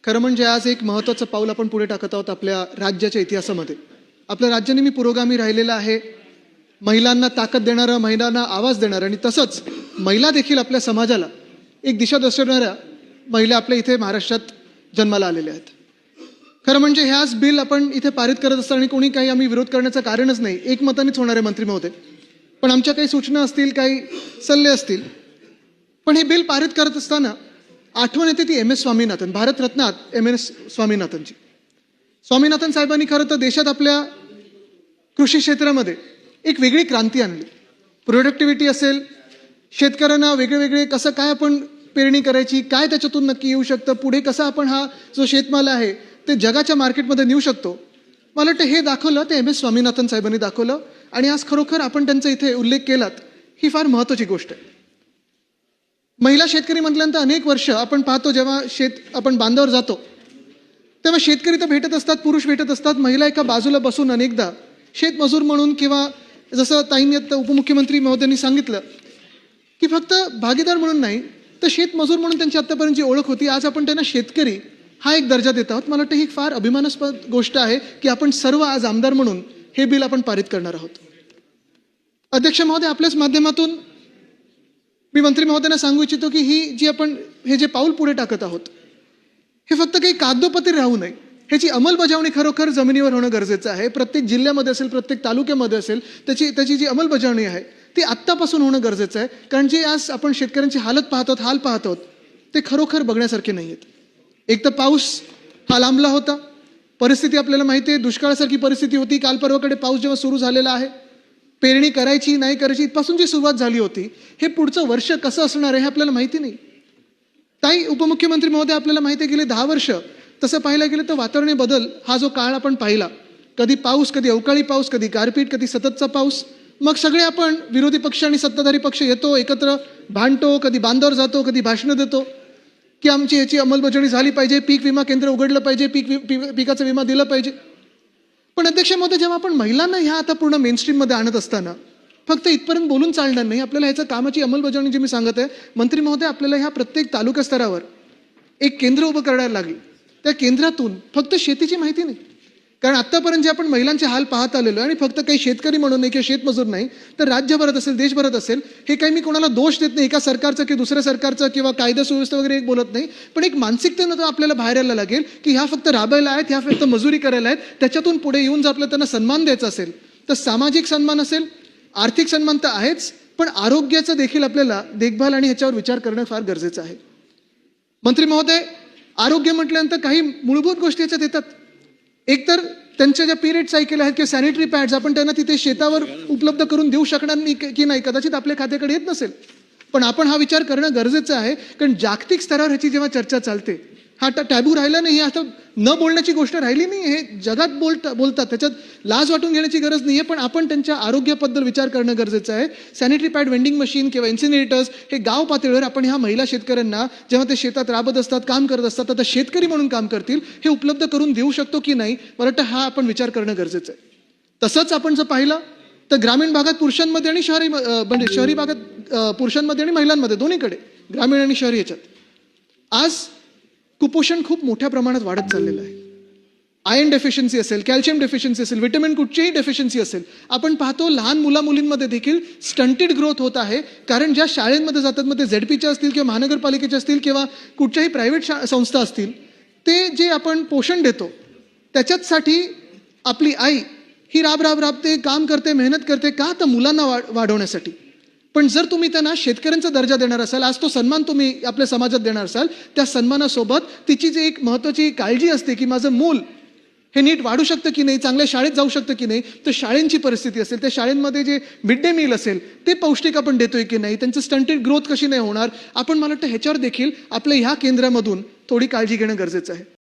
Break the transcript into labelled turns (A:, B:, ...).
A: खरं म्हणजे आज एक महत्त्वाचं पाऊल आपण पुढे टाकत आहोत आपल्या राज्याच्या इतिहासामध्ये. आपल्या राज्य नेहमी पुरोगामी राहिलेलं आहे. महिलांना ताकद देणारं, महिलांना आवाज देणारं आणि तसंच महिला देखील आपल्या समाजाला एक दिशा दर्शवणाऱ्या महिला आपल्या इथे महाराष्ट्रात जन्माला आलेल्या आहेत. खरं म्हणजे हे आज बिल आपण इथे पारित करत असताना कोणी काही आम्ही विरोध करण्याचं कारणच नाही. एकमतानेच होणार आहे मंत्री महोदय. पण आमच्या काही सूचना असतील, काही सल्ले असतील. पण हे बिल पारित करत असताना आठवण येते ती M S Swaminathan, Bharat Ratna M S स्वामीनाथनची. स्वामीनाथन साहेबांनी खरं तर देशात आपल्या कृषी क्षेत्रामध्ये एक वेगळी क्रांती आणली. प्रोडक्टिव्हिटी असेल, शेतकऱ्यांना वेगळे कसं काय आपण पेरणी करायची, काय त्याच्यातून नक्की येऊ शकतं, पुढे कसं आपण हा जो शेतमाल आहे ते जगाच्या मार्केटमध्ये नेऊ शकतो. मला वाटतं हे दाखवलं ते एम एस स्वामीनाथन साहेबांनी दाखवलं. आणि आज खरोखर आपण त्यांचा इथे उल्लेख केलात ही फार महत्त्वाची गोष्ट आहे. महिला शेतकरी म्हटल्यानंतर अनेक वर्ष आपण पाहतो, जेव्हा आपण बांधावर जातो तेव्हा शेतकरी तर भेटत असतात, पुरुष भेटत असतात, महिला एका बाजूला बसून अनेकदा शेतमजूर म्हणून किंवा जसं ताईंनी उपमुख्यमंत्री महोदयांनी सांगितलं की फक्त भागीदार म्हणून नाही तर शेतमजूर म्हणून त्यांची आत्तापर्यंतची ओळख होती. आज आपण त्यांना शेतकरी हा एक दर्जा देत आहोत. मला वाटतं ही फार अभिमानास्पद गोष्ट आहे की आपण सर्व आज आमदार म्हणून हे बिल आपण पारित करणार आहोत. अध्यक्ष महोदय, आपल्याच माध्यमातून मी मंत्री महोदयांना सांगू इच्छितो की ही जी आपण हे जे पाऊल पुढे टाकत आहोत हे फक्त काही कागदोपत्री राहू नये. ह्याची अंमलबजावणी खरोखर जमिनीवर होणं गरजेचं आहे. प्रत्येक जिल्ह्यामध्ये असेल, प्रत्येक तालुक्यामध्ये असेल, त्याची जी अंमलबजावणी आहे ती आत्तापासून होणं गरजेचं आहे. कारण जे आज आपण शेतकऱ्यांची हाल पाहत आहोत ते खरोखर बघण्यासारखे नाही आहेत. एक तर पाऊस हा लांबला होता, परिस्थिती आपल्याला माहिती आहे, दुष्काळासारखी परिस्थिती होती. काल परवाकडे पाऊस जेव्हा सुरू झालेला आहे, पेरणी करायची नाही करायची इथपासून जी सुरुवात झाली होती, हे पुढचं वर्ष कसं असणार आहे हे आपल्याला माहिती नाही. ताई उपमुख्यमंत्री महोदय, आपल्याला माहिती आहे गेले 10 वर्ष तसं पाहायला गेलं तर वातावरणीय बदल हा जो काळ आपण पाहिला, कधी पाऊस, कधी अवकाळी पाऊस, कधी गारपीट, कधी सततचा पाऊस, मग सगळे आपण विरोधी पक्ष आणि सत्ताधारी पक्ष येतो, एकत्र भांडतो, कधी बांधावर जातो, कधी भाषणं देतो की आमची याची अंमलबजावणी झाली पाहिजे, पीक विमा केंद्र उघडलं पाहिजे, पिकाचा विमा दिला पाहिजे. पण अध्यक्ष महोदय, जेव्हा आपण महिलांना ह्या आता पूर्ण मेनस्ट्रीममध्ये आणत असताना फक्त इथपर्यंत बोलून चालणार नाही. आपल्याला ह्याच्या कामाची अंमलबजावणी जी मी सांगत आहे मंत्री महोदय, आपल्याला ह्या प्रत्येक तालुका स्तरावर एक केंद्र उभं करायला लागेल. त्या केंद्रातून फक्त शेतीची माहिती नाही, कारण आत्तापर्यंत जे आपण महिलांचे हाल पाहत आलेलो आणि फक्त काही शेतकरी म्हणून नाही किंवा शेतमजूर नाही तर राज्यभरात असेल, देशभरात असेल, हे काही मी कोणाला दोष देत नाही, एका सरकारचं किंवा दुसऱ्या सरकारचं किंवा कायदा सुव्यवस्था वगैरे एक बोलत नाही. पण एक मानसिकतेनं तर आपल्याला बाहेर यायला लागेल की ह्या फक्त राबायला आहेत, ह्या फक्त मजुरी करायला आहेत. त्याच्यातून पुढे येऊन जर आपल्याला त्यांना सन्मान द्यायचा असेल तर सामाजिक सन्मान असेल, आर्थिक सन्मान तर आहेच, पण आरोग्याचं देखील आपल्याला देखभाल आणि ह्याच्यावर विचार करणं फार गरजेचं आहे. मंत्री महोदय, आरोग्य म्हटल्यानंतर काही मूलभूत गोष्टी याच्यात येतात. एकतर त्यांच्या ज्या पिरियड सायकल आहेत किंवा सॅनिटरी पॅड्स आपण त्यांना तिथे शेतावर उपलब्ध करून देऊ शकणार नाही की नाही, कदाचित आपल्या खात्याकडे येत नसेल. पण आपण हा विचार करणं गरजेचं आहे, कारण जागतिक स्तरावर ह्याची जेव्हा चर्चा चालते, हा आता टॅबू राहिला नाही, आता न बोलण्याची गोष्ट राहिली नाही, हे जगात बोलतात, त्याच्यात लाज वाटून घेण्याची गरज नाही आहे. पण आपण त्यांच्या आरोग्याबद्दल विचार करणं गरजेचं आहे. सॅनिटरी पॅड वेंडिंग मशीन किंवा इन्सिनरेटर्स हे गाव पातळीवर आपण ह्या महिला शेतकऱ्यांना जेव्हा ते शेतात राबत असतात, काम करत असतात, आता शेतकरी म्हणून काम करतील, हे उपलब्ध करून देऊ शकतो की नाही, मला वाटतं हा आपण विचार करणं गरजेचं आहे. तसंच आपण जर पाहिलं तर ग्रामीण भागात पुरुषांमध्ये आणि शहरी भागात पुरुषांमध्ये आणि महिलांमध्ये दोन्हीकडे, ग्रामीण आणि शहरी याच्यात आज कुपोषण खूप मोठ्या प्रमाणात वाढत चाललेलं आहे. आयर्न डेफिशियन्सी असेल, कॅल्शियम डेफिशियन्सी असेल, व्हिटॅमिन कुठचीही डेफिशियन्सी असेल, आपण पाहतो लहान मुलींमध्ये देखील स्टंटेड ग्रोथ होत आहे. कारण ज्या शाळेमध्ये जातात, मग ते झेडपीच्या असतील किंवा महानगरपालिकेच्या असतील किंवा कुठच्याही प्रायव्हेट संस्था असतील, ते जे आपण पोषण देतो त्याच्यासाठी आपली आई ही राबते, काम करते, मेहनत करते, का तर मुलांना वाढवण्यासाठी. पण जर तुम्ही त्यांना शेतकऱ्यांचा दर्जा देणार असाल, आज तो सन्मान तुम्ही आपल्या समाजात देणार असाल, त्या सन्मानासोबत तिची जी एक महत्त्वाची काळजी असते की माझं मूल हे नीट वाढू शकतं की नाही, चांगल्या शाळेत जाऊ शकतं की नाही, तर शाळेंची परिस्थिती असेल, त्या शाळेंमध्ये जे मिड डे मील असेल ते पौष्टिक आपण देतोय की नाही, त्यांचं स्टंटेड ग्रोथ कशी नाही होणार, आपण मला वाटतं ह्याच्यावर देखील आपल्या ह्या केंद्रामधून थोडी काळजी घेणं गरजेचं आहे.